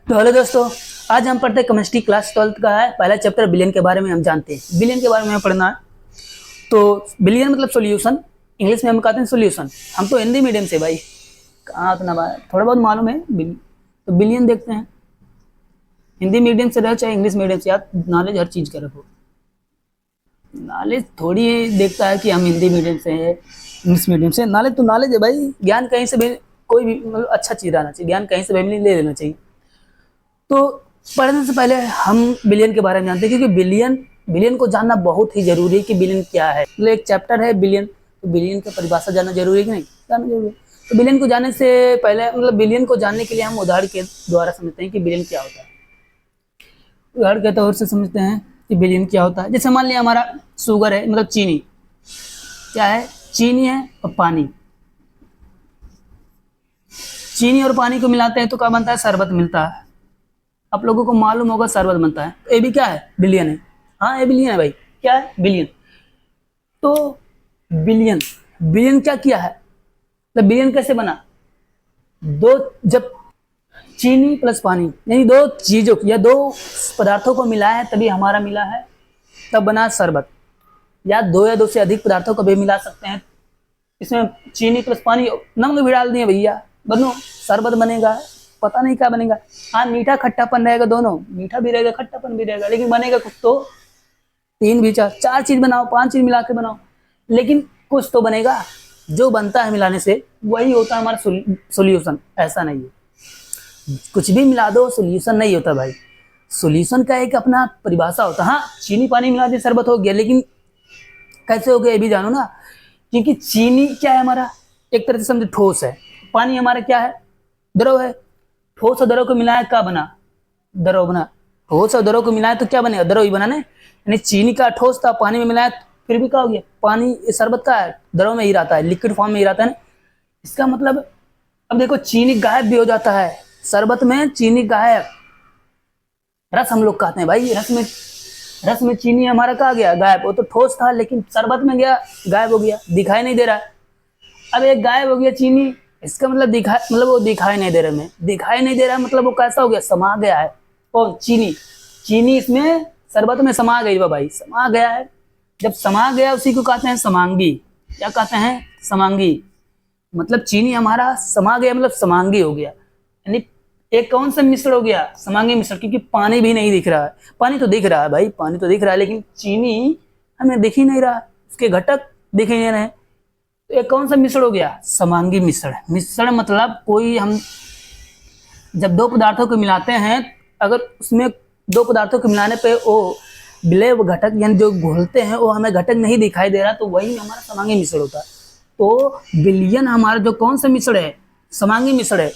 तो हेलो दोस्तों, आज हम पढ़ते हैं केमिस्ट्री क्लास 12th का है पहला चैप्टर बिलियन के बारे में हम जानते हैं। बिलियन के बारे में हमें पढ़ना है। तो बिलियन मतलब सॉल्यूशन, इंग्लिश में हम कहते हैं सॉल्यूशन। हम तो हिंदी मीडियम से भाई, कहाँ उतना थोड़ा बहुत मालूम है। तो बिलियन देखते हैं। हिंदी मीडियम से रहो चाहे इंग्लिश मीडियम से, यार नॉलेज हर चीज़ का रखो। नॉलेज थोड़ी देखता है कि हम हिंदी मीडियम से हैं इंग्लिश मीडियम से। नॉलेज तो नॉलेज है भाई, ज्ञान कहीं से भी, कोई भी मतलब अच्छा चीज़ रहना चाहिए, ज्ञान कहीं से भी ले लेना चाहिए। तो पढ़ने से पहले हम बिलियन के बारे में जानते हैं, क्योंकि बिलियन बिलियन को जानना बहुत ही जरूरी है कि बिलियन क्या है। मतलब एक चैप्टर है बिलियन, तो बिलियन का परिभाषा जानना जरूरी है कि नहीं, जानना जरूरी है। तो बिलियन को जानने से पहले, मतलब बिलियन को जानने के लिए हम उदाहरण के द्वारा समझते हैं कि बिलियन क्या होता है। उदाहरण के तौर से समझते हैं कि बिलियन क्या होता है। जैसे मान लिया हमारा शुगर है, मतलब चीनी। क्या है? चीनी है और पानी। चीनी और पानी को मिलाते हैं तो क्या बनता है? शरबत मिलता है। आप लोगों को मालूम होगा शरबत बनता है। ये भी क्या है? बिलियन है। हाँ, ये बिलियन है भाई। क्या है? बिलियन। तो बिलियन बिलियन क्या किया है? तो बिलियन कैसे बना? दो, जब चीनी प्लस पानी यानी दो चीजों या दो पदार्थों को मिलाया है तभी हमारा मिला है, तब बना शरबत। या दो से अधिक पदार्थों को भी मिला सकते हैं। इसमें चीनी प्लस पानी, नमक भी डाल दिए भैया, बनो शरबत बनेगा। पता नहीं क्या बनेगा। हाँ, मीठा खट्टापन रहेगा, दोनों मीठा भी रहेगा खट्टापन भी रहेगा, लेकिन बनेगा कुछ तो। तीन भी चार चार चीज बनाओ, पांच चीज मिला के बनाओ, लेकिन कुछ तो बनेगा। जो बनता है मिलाने से वही होता है हमारा सोल्यूशन। ऐसा नहीं है कुछ भी मिला दो सोल्यूशन नहीं होता भाई। सोल्यूशन का एक अपना परिभाषा होता है। हाँ, चीनी पानी मिला दिया शरबत हो गया, लेकिन कैसे हो गया ये भी जानो ना। क्योंकि चीनी क्या है हमारा? एक तरह से समझो ठोस है। पानी हमारा क्या है? द्रव है। ठोस और द्रव को मिलाया क्या बना? द्रव बना। ठोस और द्रव को मिलाया तो क्या बनेगा? द्रव ही बना ना। यानी चीनी का ठोस था, पानी में मिलाया फिर भी क्या हो गया? पानी। शरबत का है, द्रव में ही रहता है, लिक्विड फॉर्म में ही रहता है ना। इसका मतलब, अब देखो चीनी गायब भी हो जाता है। शरबत में चीनी गायब। रस हम लोग कहते हैं भाई, रस में चीनी हमारा कहा गया? गायब। वो तो ठोस था लेकिन शरबत में गया, गायब हो गया, दिखाई नहीं दे रहा है। अब एक गायब हो गया चीनी, इसका मतलब दिखाई, मतलब वो दिखाई नहीं दे रहा है। दिखाई नहीं दे रहा है मतलब वो कैसा हो गया? समा गया है। कौन? चीनी। चीनी इसमें शरबत में समा गई भाई, समा गया है। जब समा गया उसी को कहते हैं समांगी। क्या कहते हैं? समांगी। मतलब चीनी हमारा समा गया, मतलब समांगी हो गया। यानी एक कौन सा मिश्रण हो गया? समांगी मिश्रण। क्योंकि पानी भी नहीं दिख रहा है। पानी तो दिख रहा है भाई, पानी तो दिख रहा है, लेकिन चीनी हमें दिख ही नहीं रहा, उसके घटक दिख ही नहीं रहे। तो एक कौन सा मिश्रण हो गया? समांगी मिश्रण। मिश्रण मतलब कोई, हम जब दो पदार्थों को मिलाते हैं, अगर उसमें दो पदार्थों को मिलाने पे वो विलय घटक यानी जो घोलते हैं वो हमें घटक नहीं दिखाई दे रहा, तो वही हमारा समांगी मिश्रण होता है। तो बिलियन हमारा जो कौन सा मिश्रण है? समांगी मिश्रण है।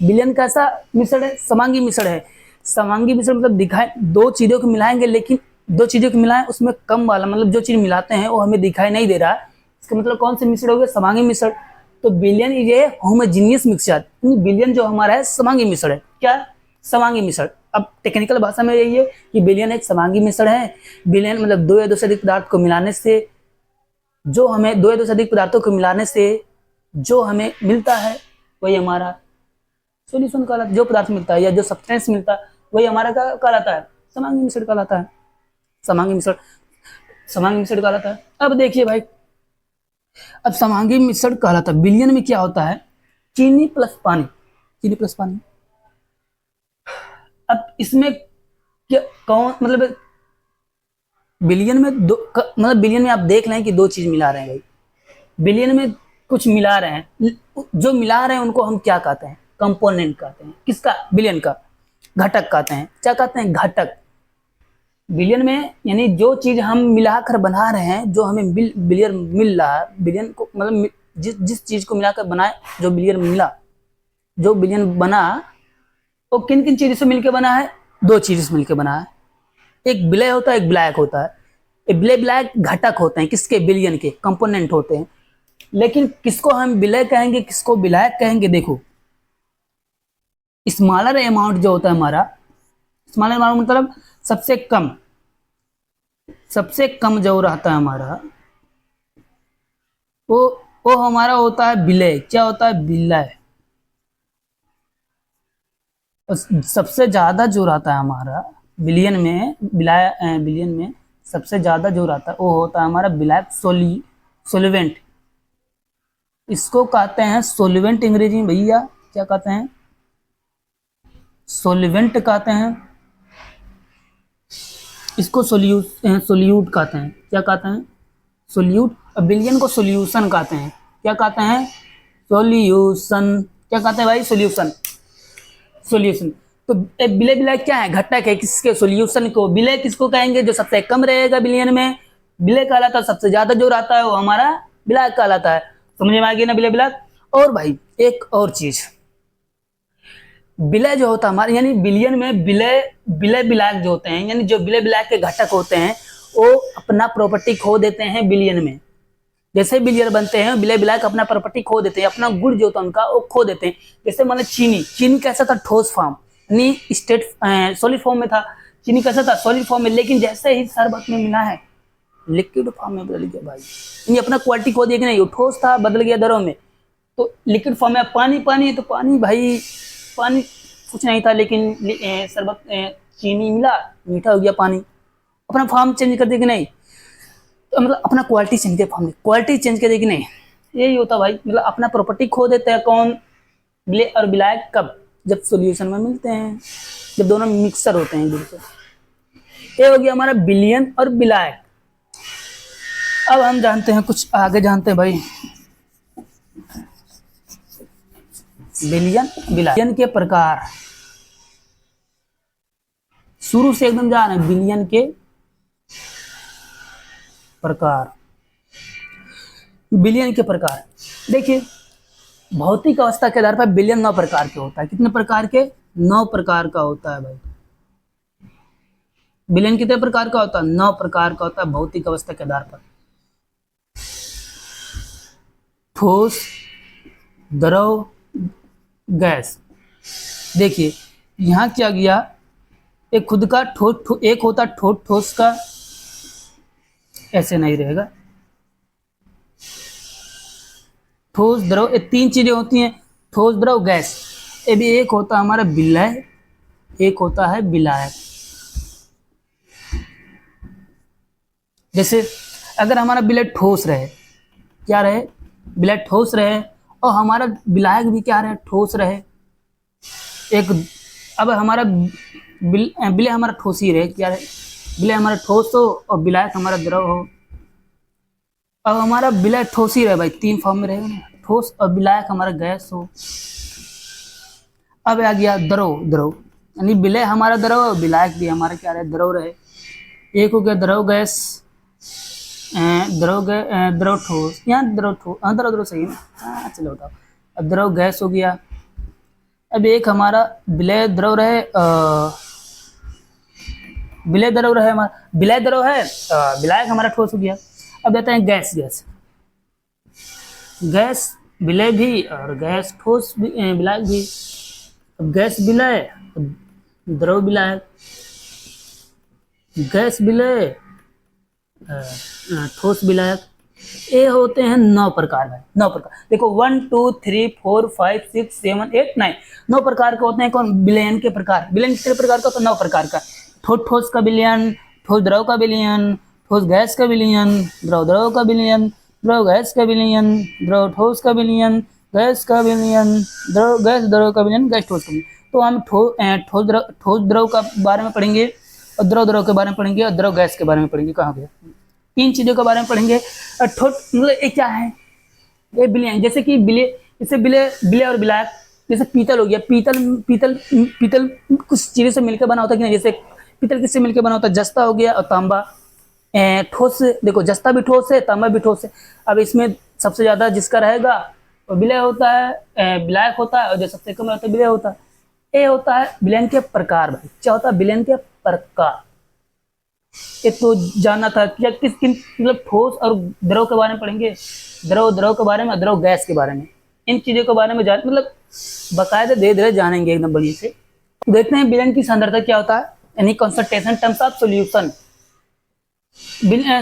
बिलियन कैसा मिश्रण है? समांगी मिश्रण है। समांगी मिश्रण मतलब दिखाई, दो चीजों को मिलाएंगे, लेकिन दो चीजों को मिलाएं उसमें कम वाला, मतलब जो चीज मिलाते हैं वो हमें दिखाई नहीं दे रहा है। इसका मतलब कौन से मिश्रण हो गया? समांगी मिश्रण। तो बिलियन ये होमोजीनियस मिक्सचर, बिलियन जो हमारा है समांगी मिश्रण है। क्या? समांगी मिश्रण। अब टेक्निकल भाषा में यही है कि बिलियन एक समांगी मिश्रण है। बिलियन मतलब दो या दो से अधिक पदार्थ को मिलाने से जो हमें, दो या दो से अधिक पदार्थों को मिलाने से जो हमें मिलता है वही हमारा सोल्यूशन कहलाता है। जो पदार्थ मिलता है या जो सब्सटेंस मिलता है वही हमारा क्या कहलाता है? समांगी मिश्रण कहलाता है। समांगी मिश्रण, समांगी मिश्रण कहलाता है। अब देखिए भाई, अब समांगी मिश्रण कहलाता है। बिलियन में क्या होता है? चीनी प्लस पानी। चीनी प्लस पानी। अब इसमें क्या, कौन मतलब बिलियन में मतलब बिलियन में आप देख लें कि दो चीज मिला रहे हैं भाई। बिलियन में कुछ मिला रहे हैं, जो मिला रहे हैं उनको हम क्या कहते हैं? कंपोनेंट कहते हैं। किसका? बिलियन का। घटक कहते हैं। क्या कहते हैं? घटक। बिलियन में यानी जो चीज हम मिलाकर बना रहे हैं, जो हमें बिलियन मिल रहा है, बिलियन को मतलब जिस जिस चीज को मिलाकर बनाए, जो बिलियन मिला, जो बिलियन बना, वो किन किन चीजों से मिलकर बना है? दो चीजों से मिलकर बना है। एक विलय होता है, एक विलायक होता है। ये विलय विलायक घटक होते हैं, किसके? बिलियन के कंपोनेंट होते हैं। लेकिन किसको हम विलय कहेंगे, किसको विलायक कहेंगे? देखो, स्मॉलर अमाउंट जो होता है हमारा, स्मॉलर अमाउंट मतलब सबसे कम, सबसे कम जो रहता है हमारा, वो वो हमारा होता है विलय। क्या होता है? विलय। सबसे ज्यादा जो रहता है हमारा बिलियन में, बिलियन में सबसे ज्यादा जो रहता है वो होता है हमारा ब्लैक सोलिवेंट। इसको कहते हैं सोलिवेंट अंग्रेजी में भैया, क्या कहते हैं? सोलिवेंट कहते हैं। इसको सोल्यूट कहते हैं। क्या कहते हैं? सोल्यूट। और बिलियन को सोल्यूशन कहते हैं। क्या कहते हैं? सोल्यूशन। क्या कहते हैं भाई? सोल्यूशन। सोल्यूशन। तो विलय विलय क्या है? घटक है किसके? सोल्यूशन को। विलय किसको कहेंगे? जो सबसे कम रहेगा बिलियन में, विलय कहलाता है। सबसे ज्यादा जो रहता है वो हमारा विलय कहलाता है। समझ में आ गया ना विलय विलय? और भाई एक और चीज, विलय जो होता है हमारे, यानी बिलियन में विलय विलय विलायक जो होते हैं, यानी जो विलय विलायक के घटक होते हैं वो अपना प्रॉपर्टी खो देते हैं बिलियन में। जैसे बिलियन बनते हैं विलय विलायक अपना प्रॉपर्टी खो देते हैं, अपना गुण जो होता है उनका वो खो देते हैं। जैसे मान चीनी, चीनी कैसा था? ठोस फॉर्म, यानी स्टेट सॉलिड फॉर्म में था। चीनी कैसा था? सॉलिड फॉर्म में। लेकिन जैसे ही शरबत में मिला है लिक्विड फॉर्म में बदल गया भाई, यानी अपना क्वालिटी खो दिया कि नहीं? वो ठोस था बदल गया दरों में। तो लिक्विड फॉर्म में पानी, पानी तो पानी भाई, पानी कुछ नहीं था, लेकिन शरबत चीनी मिला, मीठा हो गया पानी। अपना फॉर्म चेंज कर दिया कि नहीं? तो मतलब अपना क्वालिटी चेंज कर, फॉर्म क्वालिटी चेंज कर दिया कि नहीं? यही होता भाई, मतलब अपना प्रॉपर्टी खो देते हैं। कौन? विलय और विलायक। कब? जब सॉल्यूशन में मिलते हैं, जब दोनों मिक्सर होते हैं बिल्कुल। ये हो गया हमारा बिलियन और विलायक। अब हम जानते हैं, कुछ आगे जानते हैं भाई, बिलियन विलायक के प्रकार। शुरू से एकदम जा रहे हैं, बिलियन के प्रकार। बिलियन के प्रकार देखिए, भौतिक अवस्था के आधार पर बिलियन 9 प्रकार के होता है। कितने प्रकार के? 9 प्रकार का होता है भाई। बिलियन कितने प्रकार का होता है? 9 प्रकार का होता है भौतिक अवस्था के आधार पर। ठोस, द्रव, गैस। देखिए यहां क्या गया, एक खुद का ठोस, एक होता ठोस, ठोस का ऐसे नहीं रहेगा। ठोस, द्रव, ये 3 चीजें होती हैं, ठोस, द्रव, गैस। ये भी एक होता है हमारा विलय, एक होता है विलायक। जैसे अगर हमारा विलय ठोस रहे, क्या रहे? विलय ठोस रहे, और हमारा विलायक भी क्या रहे? ठोस रहे। एक अब हमारा विलय हमारा ठोस ही रहे, क्या रहे? विलय हमारा ठोस हो और विलायक हमारा द्रव हो। अब हमारा विलय ठोस ही रहे भाई, 3 फॉर्म में रहेगा ना, ठोस और विलायक हमारा गैस हो। अब आ गया द्रव, द्रव यानी विलय हमारा द्रव और विलायक भी हमारा क्या रहे? द्रव रहे। एक हो गया द्रव गैस, द्रव ठोस, यहाँ द्रव ठोस, द्रव द्रव सही ना? हाँ चलो बताओ। अब द्रव गैस हो गया। अब एक हमारा विलय द्रव रहे, विलय द्रव रहे हमारा, विलय द्रव है, विलायक हमारा ठोस हो गया। अब देते हैं गैस, गैस, गैस विलय भी और गैस ठोस भी, विलायक भी। अब गैस विलय, द्रव विलायक, गैस विलय, ठोस विलायक। ये होते हैं 9 प्रकार में। 9 प्रकार देखो, 1 2 3 4 5 6 7 8 9, 9 प्रकार के होते हैं। कौन? विलयन के प्रकार। विलयन कितने प्रकार का? तो 9 प्रकार का। ठोस, ठोस का विलयन, ठोस द्रव का विलयन, ठोस गैस का विलयन, द्रव द्रव का विलयन, द्रव गैस का विलयन, द्रव ठोस का विलयन, गैस का विलयन, द्रव गैस द्रव का विलयन, गैस ठोस का विलयन। तो हम ठोस द्रव का बारे में पढ़ेंगे, और द्रव द्रव के बारे में पढ़ेंगे, और द्रव गैस के बारे में पढ़ेंगे। कहाँ गया? 3 चीजों के बारे में पढ़ेंगे। और ठोस मतलब ये क्या है? ये विलयन। जैसे कि विलय, जैसे विलय, विलय और विलायक। जैसे पीतल हो गया, पीतल पीतल पीतल कुछ चीजों से मिलकर बना होता है कि नहीं? जैसे पीतल किससे मिलकर बना होता है? जस्ता हो गया और तांबा। ठोस देखो, जस्ता भी ठोस है, तांबा भी ठोस है। अब इसमें सबसे ज्यादा जिसका रहेगा वो विलय होता है, विलायक होता है, और जो सबसे कम रहता है विलय होता है। ये होता है विलयन के प्रकार भाई। क्या होता है? विलयन के प्रकार। ये तो जानना था क्या? किस किन मतलब ठोस और द्रव के बारे में पढ़ेंगे, द्रव द्रव के बारे में, द्रव गैस के बारे में। इन चीजों के बारे में जान, मतलब बकायदे धीरे धीरे जानेंगे एकदम बढ़िया से। देखते हैं विलयन की सांद्रता क्या होता है, यानी कंसंट्रेशन टर्म्स ऑफ सॉल्यूशन।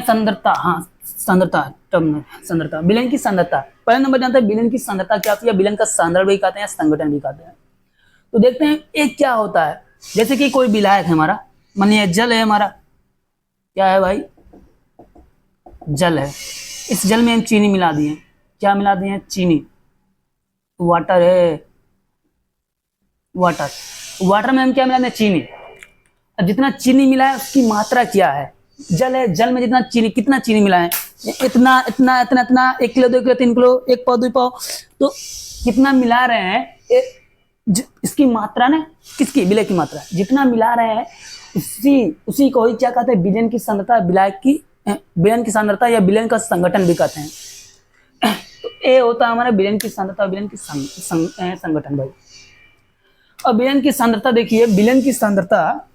सांद्रता, हाँ सांद्रता टर्म, सांद्रता, विलयन की सांद्रता। पहले नंबर जानते हैं विलयन की सांद्रता क्या होती है। विलयन का सांद्रण भी कहते हैं, संगठन भी कहते हैं। तो देखते हैं एक क्या होता है। जैसे कि कोई विलायक है हमारा, मानिए जल है हमारा, क्या है भाई, जल है। इस जल में हम चीनी मिला दिए, क्या मिला दिए, चीनी। वाटर है, वाटर, वाटर में हम क्या मिला दें, चीनी। अब जितना चीनी मिला है उसकी मात्रा क्या है, जल है, जल में जितना चीनी, कितना चीनी मिला है, इतना इतना इतना इतना, 1 किलो 2 किलो 3 किलो, 1 पाव 2 पाव, तो कितना मिला रहे हैं, इसकी मात्रा ना, किसकी, विलय की मात्रा, जितना मिला रहे हैं उसी उसी को ही क्या कहते हैं, विलयन की सांद्रता, विलायक की विलयन की सांद्रता या विलयन का संगठन भी कहते हैं। तो ए होता है हमारा विलयन की सांद्रता, विलयन की संगठन भाई। और विलयन की सांद्रता देखिए, विलयन की सांद्रता,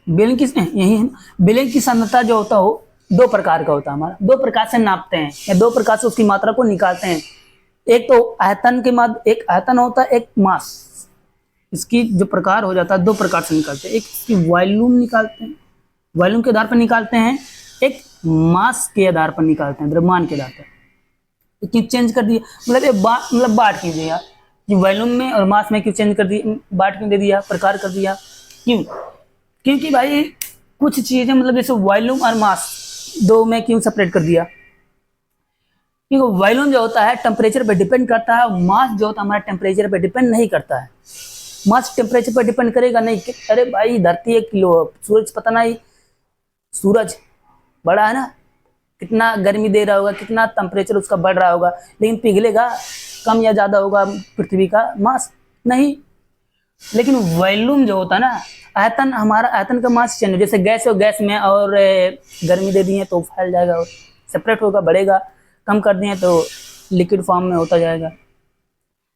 विलयन की यही है, विलयन की सांद्रता जो होता हो 2 प्रकार का होता है हमारा, 2 प्रकार से नापते हैं या 2 प्रकार से उसकी मात्रा को निकालते हैं। एक तो आयतन के माध्य, एक आयतन होता है, एक मास। इसकी जो प्रकार हो जाता है 2 प्रकार से निकालते हैं, एक इसकी वॉल्यूम निकालते हैं, वॉल्यूम के आधार पर निकालते हैं, एक मास के आधार पर निकालते हैं, द्रव्यमान के आधार पर। क्यों चेंज कर दिया, मतलब ये मतलब बांट क्यों दिया कि वॉल्यूम में और मास में क्यों चेंज कर दिया, बांट क्यों दे दिया, प्रकार कर दिया, क्यों, क्योंकि भाई कुछ चीजें मतलब जैसे वॉल्यूम और मास 2 में क्यों सेपरेट कर दिया, क्योंकि वॉल्यूम जो होता है टेम्परेचर पर डिपेंड करता है, मास जो होता है हमारा टेम्परेचर पर डिपेंड नहीं करता है। मास टेम्परेचर पर डिपेंड करेगा नहीं, अरे भाई धरती 1 किलो, सूरज पता नहीं, सूरज बड़ा है ना, कितना गर्मी दे रहा होगा, कितना टेम्परेचर उसका बढ़ रहा होगा, लेकिन पिघलेगा कम या ज्यादा होगा पृथ्वी का मास, नहीं। लेकिन वॉल्यूम जो होता है ना, आयतन, हमारा आयतन का मास चेंज, जैसे गैस हो, गैस में और गर्मी दे दी है तो फैल जाएगा और सेपरेट होगा, बढ़ेगा, कम कर दिए तो लिक्विड फॉर्म में होता जाएगा।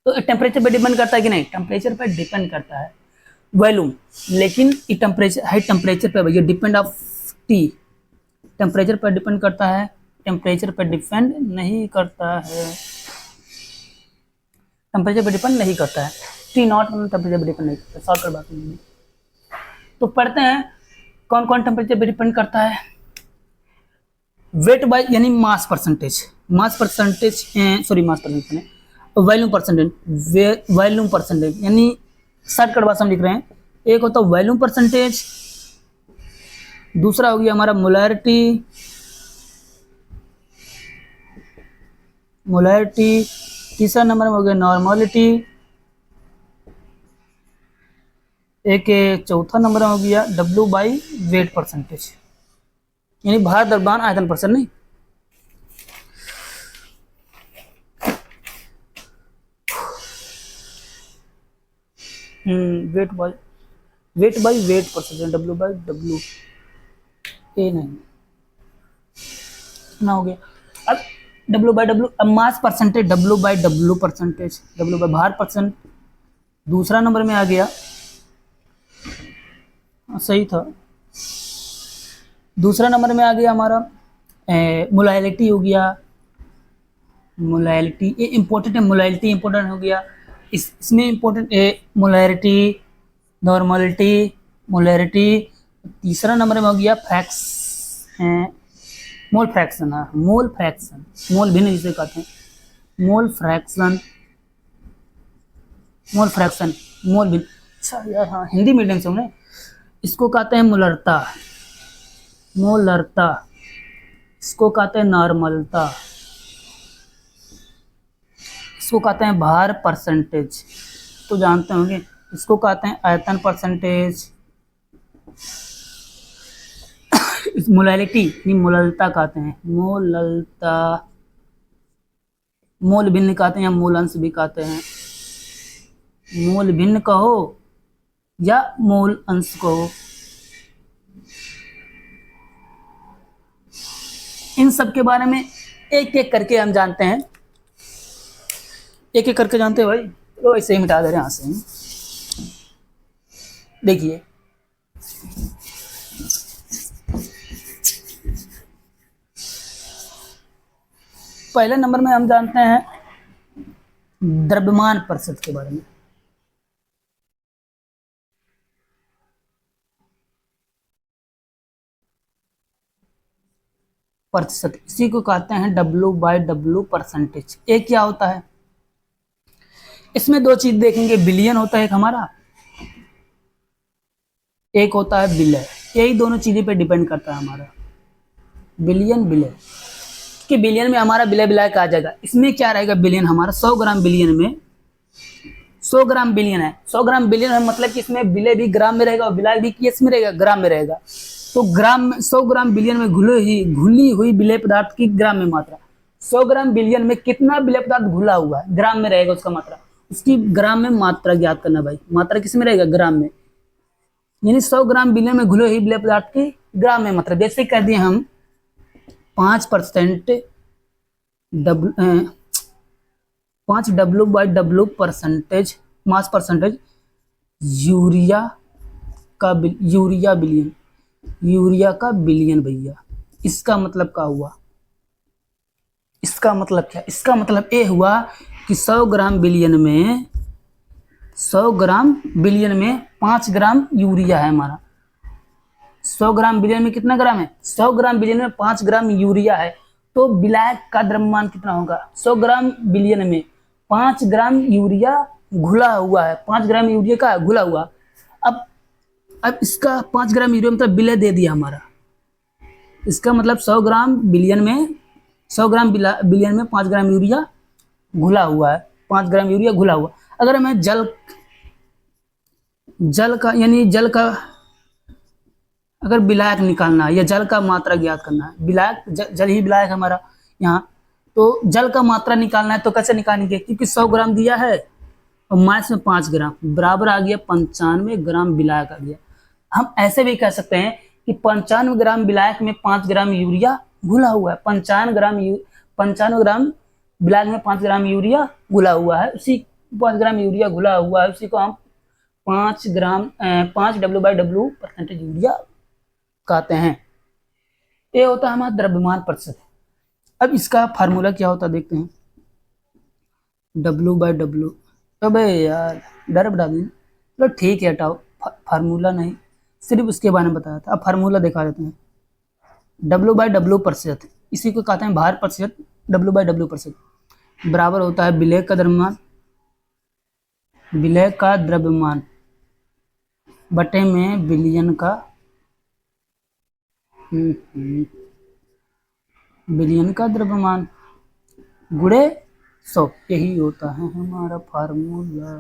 तो टेम्परेचर पर डिपेंड करता है कि नहीं, टेम्परेचर पर डिपेंड करता है वॉल्यूम, लेकिन टेम्परेचर, हाई टेम्परेचर पर भैया डिपेंड ऑफ टी, टेम्परेचर पर डिपेंड करता है, टेम्परेचर पर डिपेंड नहीं करता है, टेम्परेचर पर डिपेंड नहीं करता है, टी नॉट टेम्परेचर पर डिपेंड नहीं करता, शॉर्ट कर बात नहीं। तो पढ़ते हैं कौन कौन टेम्परेचर पर डिपेंड करता है। वेट बाय यानी mass percentage, mass percentage, sorry mass percentage, volume percentage, volume percentage यानी शॉर्टकट भाषा में लिख रहे हैं, एक होता है वॉल्यूम परसेंटेज, दूसरा हो गया हमारा मोलैरिटी, मोलैरिटी, तीसरा नंबर में हो गया नॉर्मलिटी, एक चौथा नंबर में हो गया W बाई वेट परसेंटेज, यानी भार द्रव्यमान आयतन परसेंट, नहीं। Weight by wait percentage, W by W, ए नहीं ना हो गया। अब W बाई W, अब mass percentage W by W percentage, W by भार परसेंट, दूसरा नंबर में आ गया, सही था, दूसरा नंबर में आ गया हमारा मोलैलिटी हो गया, मोलैलिटी ये इंपॉर्टेंट है, मोलैलिटी इंपॉर्टेंट हो गया, इसमें इंपॉर्टेंट मोलैरिटी, नॉर्मलिटी, मोलैरिटी, तीसरा नंबर में हो गया फ्रैक्स, मोल फ्रैक्शन, हाँ मोल फ्रैक्शन, मोल भिन्न जिसे कहते हैं, मोल फ्रैक्शन, मोल फ्रैक्शन, मोल भिन्न, अच्छा यार हाँ हिंदी मीडियम से हमने, इसको कहते हैं मोलरता, मोलरता, इसको कहते हैं नॉर्मलता, इसको कहते हैं भार परसेंटेज, तो जानते होंगे, इसको कहते हैं आयतन परसेंटेज, मोलैलिटी नहीं मोललता कहते हैं, मोललता, मोल भिन्न कहते हैं या मोल अंश भी कहते हैं, मोल भिन्न कहो या मोल अंश कहो, इन सब के बारे में एक एक करके हम जानते हैं, एक एक करके जानते हैं भाई, तो ऐसे ही मिटा दे रहे हैं यहाँ से। देखिए पहले नंबर में हम जानते हैं द्रव्यमान प्रतिशत के बारे में, प्रतिशत, इसी को कहते हैं W बाई W परसेंटेज। एक क्या होता है, इसमें दो चीज देखेंगे, बिलियन होता है एक हमारा, एक होता है विलय। यही दोनों चीजें पे डिपेंड करता है हमारा, बिलियन विलय। कि बिलियन में हमारा विलय विलय का आ जाएगा। इसमें क्या रहेगा, बिलियन हमारा 100 ग्राम बिलियन में 100 ग्राम बिलियन है, 100 ग्राम बिलियन है, मतलब कि इसमें विलय भी ग्राम में रहेगा और विलय भी किस में रहेगा, ग्राम में रहेगा। तो ग्राम में 100 ग्राम बिलियन में घुली हुई विलय पदार्थ की ग्राम में मात्रा, 100 ग्राम बिलियन में कितना विलय पदार्थ घुला हुआ है, ग्राम में रहेगा उसका मात्रा, उसकी ग्राम में मात्रा ज्ञात करना भाई। मात्रा किस में रहेगा, ग्राम में। यानी 100 ग्राम बिलियन में घुले हुई विलय पदार्थ की ग्राम में मात्रा। जैसे कह दिए हम 5%5 W/W percentage mass percentage urea का बिलियन भैया। इसका मतलब क्या हुआ, इसका मतलब क्या, इसका मतलब ये हुआ कि 100 ग्राम बिलियन में 5 ग्राम यूरिया है हमारा। 100 ग्राम बिलियन में कितना ग्राम है, 100 ग्राम बिलियन में 5 ग्राम यूरिया है। तो विलायक का द्रव्यमान कितना होगा, 100 ग्राम बिलियन में 5 ग्राम यूरिया घुला हुआ है, 5 ग्राम यूरिया का घुला हुआ। अब इसका 5 ग्राम यूरिया मतलब विलय दे दिया हमारा। इसका मतलब 100 ग्राम बिलियन में 5 ग्राम यूरिया घुला हुआ है, 5 ग्राम यूरिया घुला हुआ। अगर हमें जल का अगर विलायक निकालना है या जल का मात्रा ज्ञात करना है, विलायक जल ही विलायक हमारा यहाँ, तो जल का मात्रा निकालना है तो कैसे निकालेंगे, क्योंकि 100 ग्राम दिया है और माइनस में 5 ग्राम बराबर आ गया 95 ग्राम विलायक आ गया। हम ऐसे भी कह सकते हैं कि 95 ग्राम विलायक में 5 ग्राम यूरिया घुला हुआ है, 95 ग्राम विलायक में 5 ग्राम यूरिया घुला हुआ है, उसी 5 ग्राम यूरिया घुला हुआ है, उसी को हम 5 W/W परसेंटेज यूरिया कहते हैं। ये होता है हमारा द्रव्यमान प्रतिशत। अब इसका फार्मूला क्या होता है देखते हैं, W/W। अबे यार डर बढ़ा दी, चलो ठीक है हटाओ, फार्मूला नहीं, सिर्फ उसके बारे में बताया था। अब फार्मूला दिखा देते हैं। W/W प्रतिशत, इसी को कहते हैं भार प्रतिशत। W/W प्रतिशत बराबर होता है विलय का द्रव्यमान बटे में बिलियन का द्रव्यमान गुणे 100। यही होता है हमारा फार्मूला।